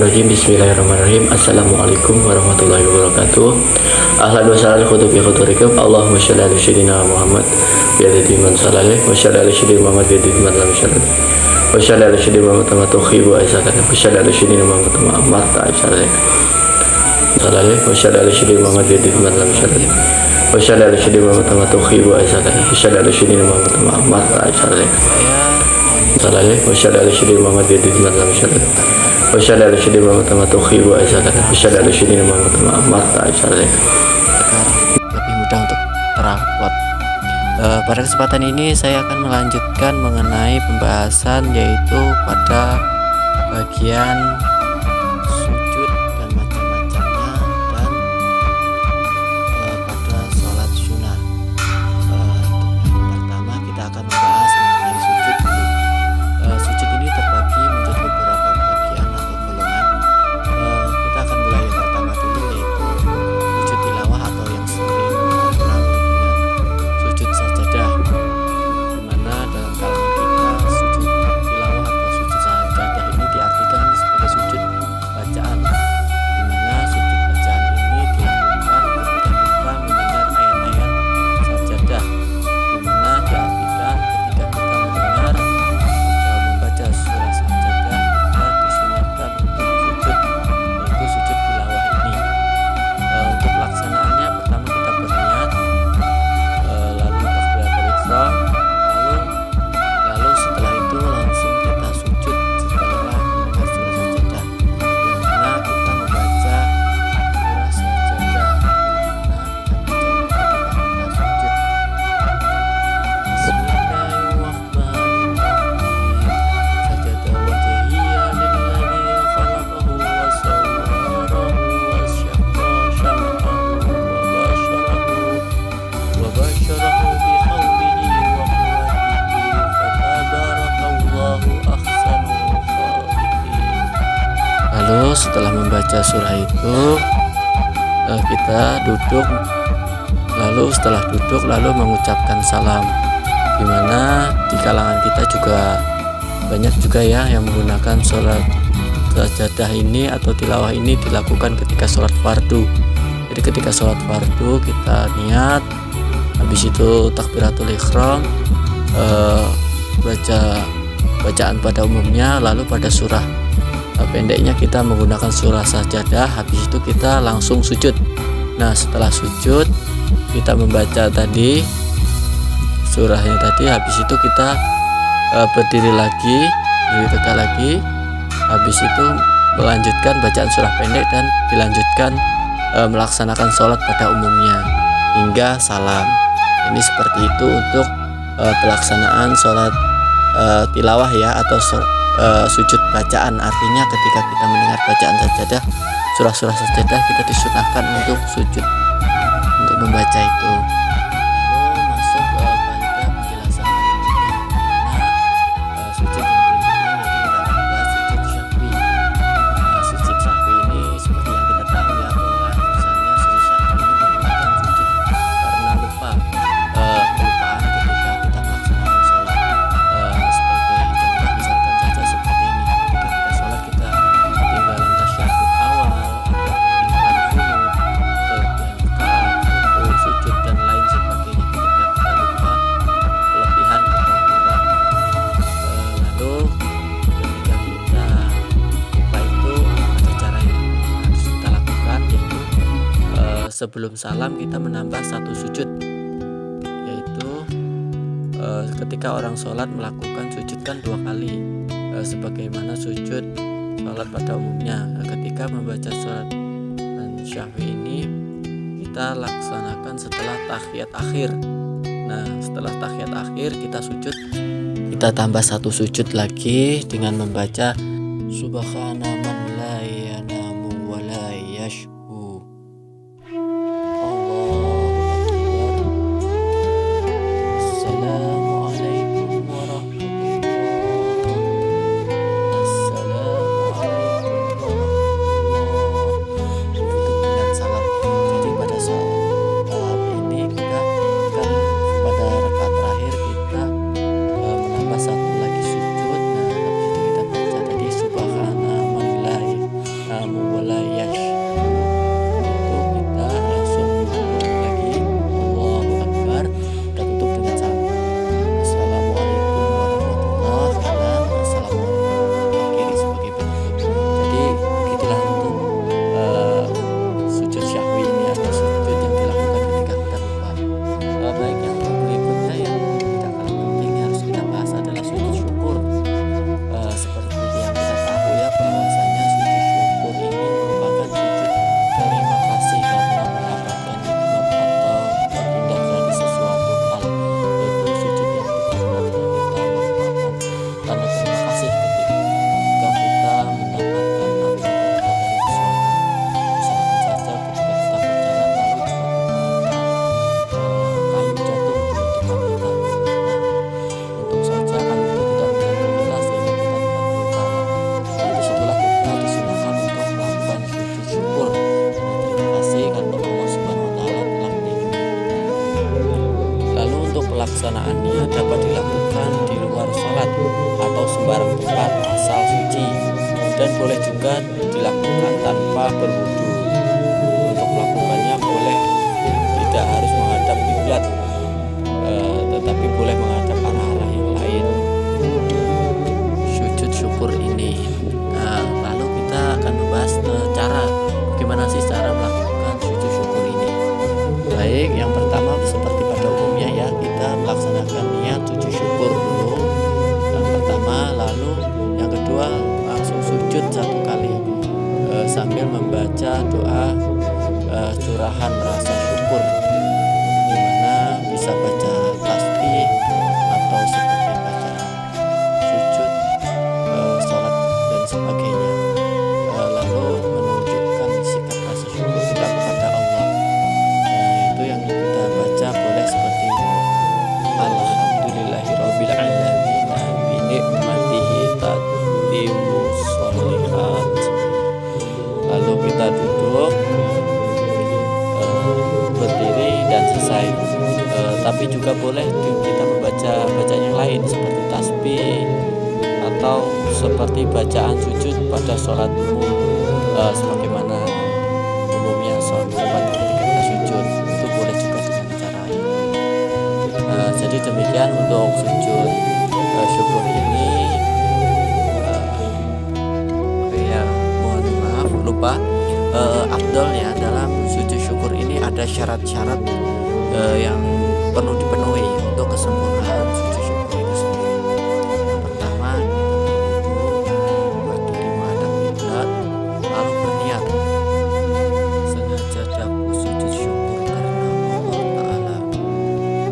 Bismillahirrahmanirrahim. Assalamualaikum warahmatullahi wabarakatuh. Ahlan wa sahlan khutubi khuturikum. Allahumma sholli ala sayyidina Muhammad bi'adadi man sallallahu wa sholli ala sayyidina Muhammad bi'adadi man lam yusholli wa sholli ala sayyidina Muhammad tamatuhi wa aisyatan wa sholli ala sayyidina Muhammad ma'amar ta'aisyatan sallallahu wa sholli ala sayyidina Muhammad bi'adadi man lam yusholli wa sholli ala sayyidina Muhammad tamatuhi wa aisyatan wa sholli ala sayyidina Muhammad ma'amar ta'aisyatan sallallahu wa sholli ala sayyidina Muhammad bi'adadi man lam yusholli wa sholli ala sayyidina Muhammad tamatuhi wa aisyatan wa sholli ala sayyidina Muhammad ma'amar ta'aisyatan lebih mudah untuk terawat. Pada kesempatan ini saya akan melanjutkan mengenai pembahasan yaitu pada bagian sujud dan macam-macamnya dan pada sholat sunnah. Yang pertama kita akan membahas mengenai sujud dulu. Sujud ini terbagi menjadi beberapa bagian atau golongan. Kita akan mulai yang pertama dulu yaitu sujud tilawah atau yang sering kita kenal dengan sujud sajadah, di mana dalam kalangan kita sujud tilawah atau sujud sajadah ini diartikan sebagai sujud bacaan, di mana sujud bacaan ini dilakukan ketika kita mendengar ayat-ayat sajadah, di mana diartikan ketika kita mendengar atau membaca surah sajadah kita disunatkan untuk sujud, yaitu sujud tilawah ini. Untuk pelaksanaannya pertama kita berniat, lalu takbiratul ihram, lalu setelah itu langsung kita sujud setelah mendengar surah sajadah, yang mana kita membaca surah sajadah, kita sujud. Bismillahirrahmanirrahim. Sajada wajhiya lilladzi khalaqahu wa sawwarahu wa syaqqa syam'ahu wa basharahu bi hawlihi wa quwwatihi fatabarakallahu ahsanul khaliqin. Lalu setelah membaca surah itu kita duduk, lalu setelah duduk lalu mengucapkan salam, di mana di kalangan kita juga banyak juga ya yang menggunakan sholat sajadah ini atau tilawah ini dilakukan ketika sholat fardu. Jadi ketika sholat fardu kita niat, habis itu takbiratul ihram, baca bacaan pada umumnya, lalu pada surah pendeknya kita menggunakan surah sajadah, habis itu kita langsung sujud. Nah setelah sujud kita membaca tadi surahnya tadi, habis itu kita berdiri lagi, berdiri tegak lagi, habis itu melanjutkan bacaan surah pendek dan dilanjutkan melaksanakan sholat pada umumnya hingga salam. Ini seperti itu untuk pelaksanaan sholat tilawah ya, atau sujud bacaan. Artinya ketika kita mendengar bacaan sajadah, surah-surah sajadah, kita disunahkan untuk sujud, untuk membaca itu. Lalu masuk pada penjelasan berikutnya, dimana sujud yang berikutnya yaitu kita akan membahas sujud syahwi. Sujud syahwi ini seperti yang kita tahu ya, bahwa misalnya sujud syahwi ini merupakan sujud karena lupa, kelupaan ketika kita melaksanakan sholat. Sebagai contoh misalkan saja seperti ini, ketika kita sholat kita ketinggalan tasyahud awal atau ketinggalan qunut, rakaat, ruku, sujud dan lain sebagainya, ketika kita lupa kelebihan atau kurang. Lalu ketika kita lupa itu ada cara yang harus kita lakukan, yaitu sebelum salam kita menambah satu sujud, yaitu ketika orang sholat melakukan sujud kan dua kali, sebagaimana sujud sholat pada umumnya. Ketika membaca sholat syahwi ini kita laksanakan setelah tahiyat akhir. Nah setelah tahiyat akhir kita sujud, kita tambah satu sujud lagi dengan membaca subhana man la yanamu wa la yashbu. Assalamualaikum warahmatullahi dengan salam. Jadi pada saat ini kita kan pada rakaat terakhir kita menambah satu lagi sujud. Nah habis itu kita baca tadi subhana man la boleh juga dilakukan tanpa berwudu. Untuk melakukannya boleh tidak harus menghadap kiblat, tetapi boleh menghadap arah-arah yang lain. Sujud syukur ini, lalu kita akan membahas bagaimana sih cara melakukan sujud syukur ini. Baik, yang pertama seperti pada umumnya ya, kita melaksanakan niat sujud syukur dulu yang pertama, lalu yang kedua langsung sujud satu kali sambil membaca doa curahan rasa syukur, dimana bisa baca tasbih atau seperti baca sujud, sholat dan sebagainya, lalu menunjukkan sikap rasa syukur kita kepada Allah. Itu yang kita baca boleh seperti Alhamdulillahirabbil alamin bi nikmatihi tatimmu sholihat. Lalu kita duduk, berdiri dan selesai. Tapi juga boleh kita membaca bacaan yang lain seperti tasbih atau seperti bacaan sujud pada sholat umum, sebagaimana umumnya sholat ketika kita sujud itu boleh juga dengan cara ini. Jadi demikian untuk sujud syukur ini. Ya, mohon maaf lupa, afdol ya, dalam sujud syukur ini ada syarat-syarat yang perlu dipenuhi untuk kesempurnaan sujud syukur itu sendiri. Yang pertama, kita berdiri menghadap kiblat, lalu berniat sengaja daku sujud syukur karena Allah Ta'ala.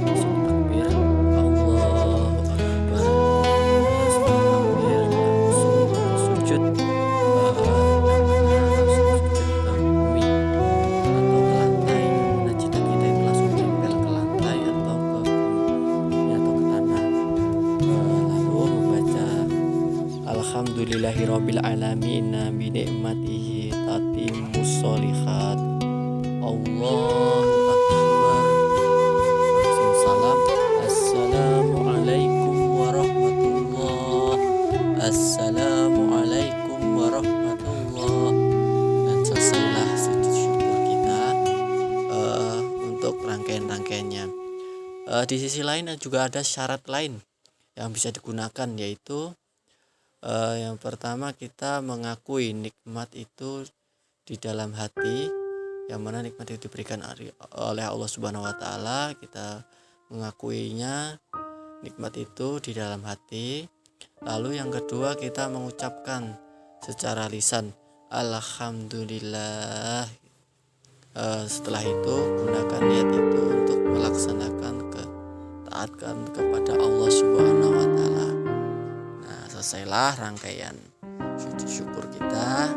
Langsung takbir, Allahu Akbar, langsung takbir, langsung sujud, langsung sujud ke bumi atau ke lantai, mana jika kita itu langsung tempel ke lantai atau ke bumi atau ke tanah. Lalu membaca Alhamdulillahirabbil alamin bi nikmatihi tatimmus sholihat. Allahu Akbar. Langsung salam. Assalamualaikum warahmatullah. Assalamualaikum warahmatullah. Dan selesailah sujud syukur kita untuk rangkaian-rangkaiannya. Di sisi lain juga ada syarat lain yang bisa digunakan, yaitu yang pertama kita mengakui nikmat itu di dalam hati, yang mana nikmat itu diberikan oleh Allah Subhanahu wa Ta'ala. Kita mengakuinya nikmat itu di dalam hati. Lalu yang kedua kita mengucapkan secara lisan Alhamdulillah. Setelah itu gunakan niat itu untuk melaksanakan ketaatan kepada Allah Subhanahu wa Ta'ala. Nah, selesailah rangkaian sujud syukur kita.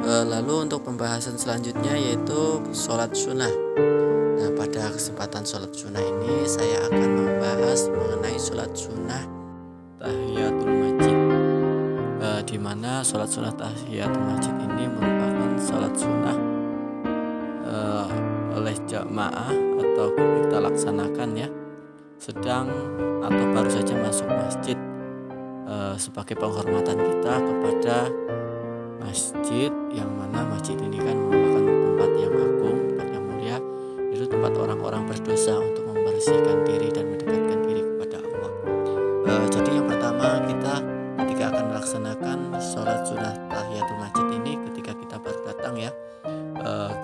Lalu untuk pembahasan selanjutnya yaitu sholat sunnah. Nah, pada kesempatan sholat sunnah ini saya akan membahas mengenai sholat sunnah tahiyatul masjid, di mana sholat sunnah tahiyatul masjid ini merupakan sholat sunnah oleh jamaah atau kita laksanakan ya, sedang atau baru saja masuk masjid, sebagai penghormatan kita kepada masjid, yang mana masjid ini kan merupakan tempat yang agung, tempat yang mulia, itu tempat orang-orang berdosa untuk membersihkan diri dan mendekatkan diri kepada Allah. Jadi yang pertama, kita ketika akan melaksanakan sholat sunnah tahiyatul masjid ini, ketika kita baru datang ya,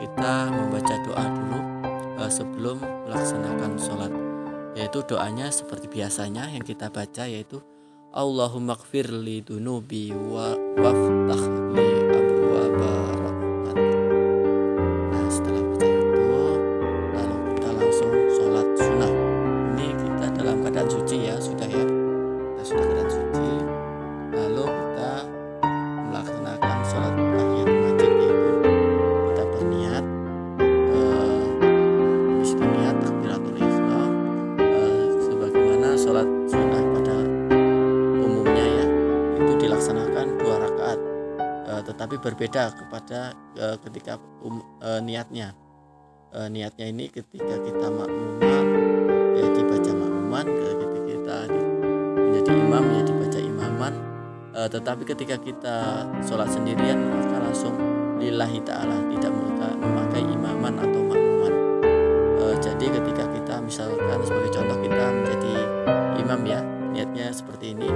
kita membaca doa dulu sebelum melaksanakan sholat, yaitu doanya seperti biasanya yang kita baca, yaitu Allahumma gfir li dunubi wa waftah li abwaaba rahmatik. Nah, setelah baca itu lalu kita langsung sholat sunnah. Ini kita dalam keadaan suci ya, sudah ya, kita sudah keadaan suci. Lalu kita melaksanakan sholat tahiyatul masjid, yaitu kita berniat, habis itu niat takbiratul ihram, sebagaimana sholat sunnah pada umumnya ya, itu dilaksanakan 2 rakaat, tetapi berbeda kepada ketika niatnya. Niatnya ini ketika kita makmuman ya dibaca makmuman, ketika kita menjadi imam ya dibaca imaman, Tetapi ketika kita sholat sendirian maka langsung lillahi ta'ala, tidak memakai imaman atau makmuman. Jadi ketika kita misalkan sebagai contoh kita menjadi imam ya, niatnya seperti ini.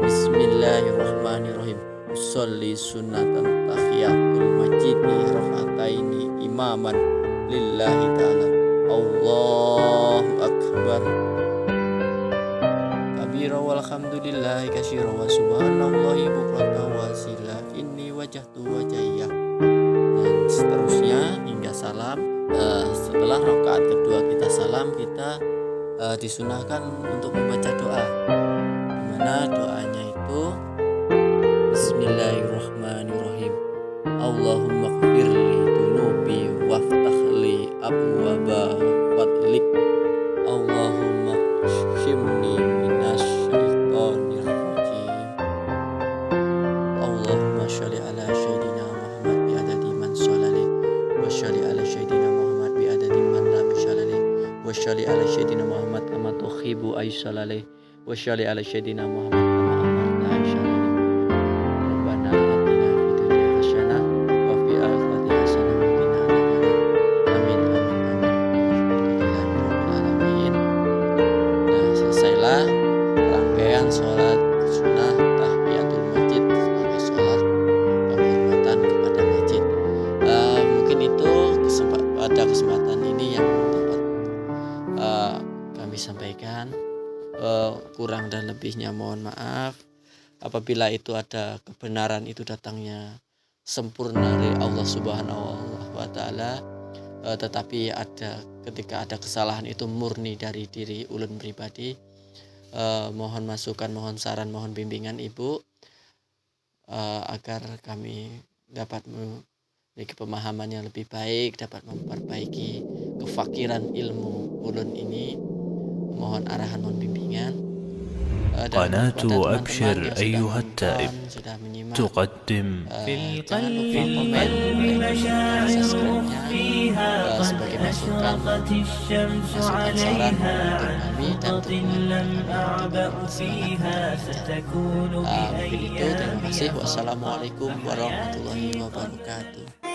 Bismillahirrahmanirrahim. Usolli sunatan tahiyatul majidi rohataini imaman lillahi ta'ala. Allahu akbar kabira walhamdulillahi katsira wa subhanallahi bukratan wa asila inni wajhtu wajhiyya, dan seterusnya hingga salam. Setelah rakaat kedua kita salam, kita disunahkan untuk membaca doa, dimana doanya itu Bismillahirrahmanirrahim. Allahumma ighfirli dunubi waftahli abwaba fadlik. Allahumma shimni minasyaitonir rajim. Allahumma sholli ala sayyidina Muhammad bi adadi man sholali wa sholli ala sayyidina Muhammad bi adadi man lam sholali wa sholli ala sayyidina Muhammad kama tuhibbu ay sholali wa sholli ala sayyidina Muhammad kama amarta ay sholali. Rabbana atina fid dunya hasanah wa fil akhirati hasanah wa qina adzabannar. Amin amin amin. Alhamdulillahirabbil alamin. Nah, selesailah rangkaian sholat sunnah tahiyatul masjid sebagai sholat penghormatan kepada masjid. Mungkin itu pada kesempatan ini yang dapat kami sampaikan. Kurang dan lebihnya mohon maaf. Apabila itu ada kebenaran, itu datangnya sempurna dari Allah Subhanahu wa Ta'ala. Tetapi ketika ada kesalahan itu murni dari diri ulun pribadi. Mohon masukan, mohon saran, mohon bimbingan Ibu agar kami dapat memiliki pemahaman yang lebih baik, dapat memperbaiki kefakiran ilmu ulun ini. Mohon arahan, mohon bimbingan. قناة أبشر أيها التائب تقدم في القلب مشاعر فيها قد أشرقت الشمس عليها نقطة لم أعبأ فيها ستكون بأيام. Terima kasih. Wassalamualaikum warahmatullahi wabarakatuh.